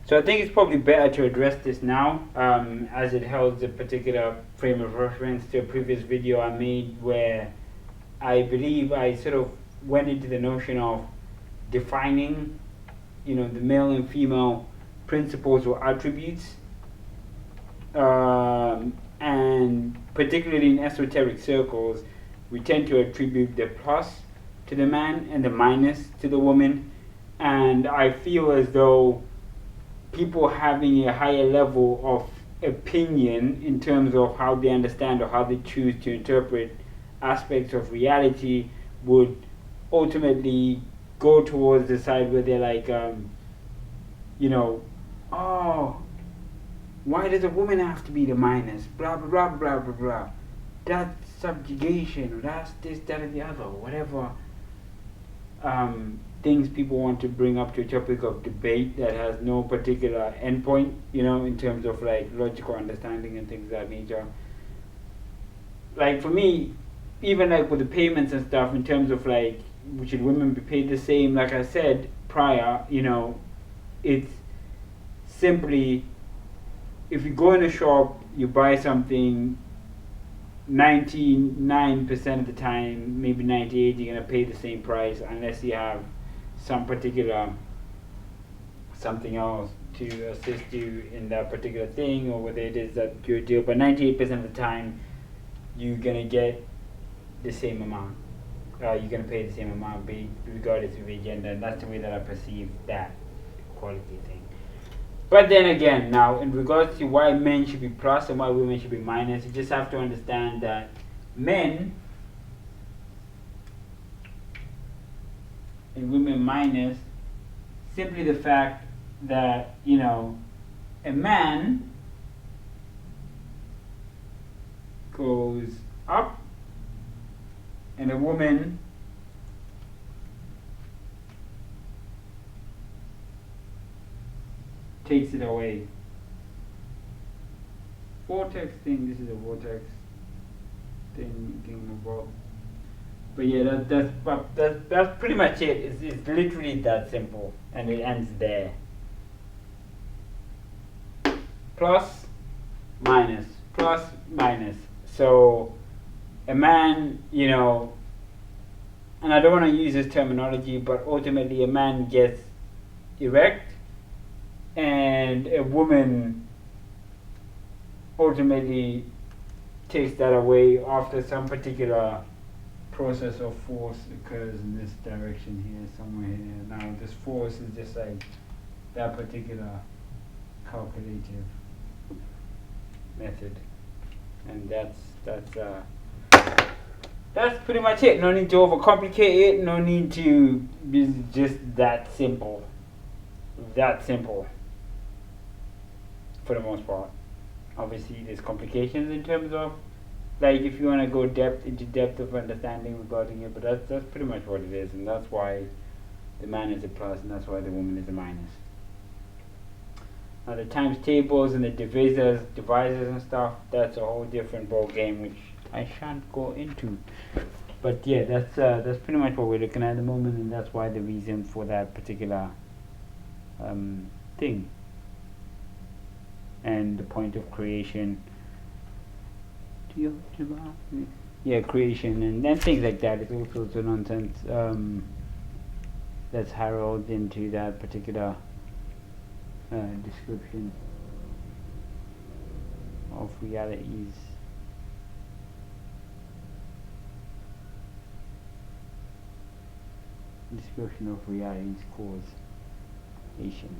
So I think it's probably better to address this now, as it holds a particular frame of reference to a previous video I made where I believe I sort of went into the notion of defining, the male and female principles or attributes, and particularly in esoteric circles, we tend to attribute the plus to the man and the minus to the woman, and I feel as though people having a higher level of opinion in terms of how they understand or how they choose to interpret aspects of reality would ultimately go towards the side where they're like, oh, why does a woman have to be the minus? Blah, blah, blah, blah, blah, blah. That's subjugation, or that's this, that, and the other, whatever. Things people want to bring up to a topic of debate that has no particular endpoint, in terms of like logical understanding and things of that nature. Like for me, even like with the payments and stuff, in terms of like, should women be paid the same? Like I said prior, it's simply, if you go in a shop, you buy something, 99% of the time, maybe 98, you're gonna pay the same price unless you have some particular something else to assist you in that particular thing, or whether it is that pure deal. But 98% of the time, you're gonna get the same amount. You're gonna pay the same amount, regardless of your gender. And that's the way that I perceive that equality thing. But then again, now in regards to why men should be plus and why women should be minus, you just have to understand that men and women minus, simply the fact that, a man goes up and a woman takes it away. Vortex thing, this is a vortex thing about. But yeah, that's pretty much it. It's literally that simple, and it ends there. Plus, minus, plus, minus. So, a man, and I don't want to use this terminology, but ultimately a man gets erect, and a woman ultimately takes that away after some particular process of force occurs in this direction here, somewhere here. Now this force is just like that particular calculative method, and that's pretty much it. No need to overcomplicate it, no need to be just that simple. That simple for the most part. Obviously there's complications in terms of like if you want to go into depth of understanding regarding it, but that's pretty much what it is, and that's why the man is a plus and that's why the woman is a minus. Now the times tables and the divisors and stuff, that's a whole different ball game which I shan't go into. But yeah, that's pretty much what we're looking at the moment, and that's why the reason for that particular thing and the point of creation. Yeah, creation and then things like that. It's all sorts of nonsense that's harrowed into that particular description of realities. Description of reality's causation.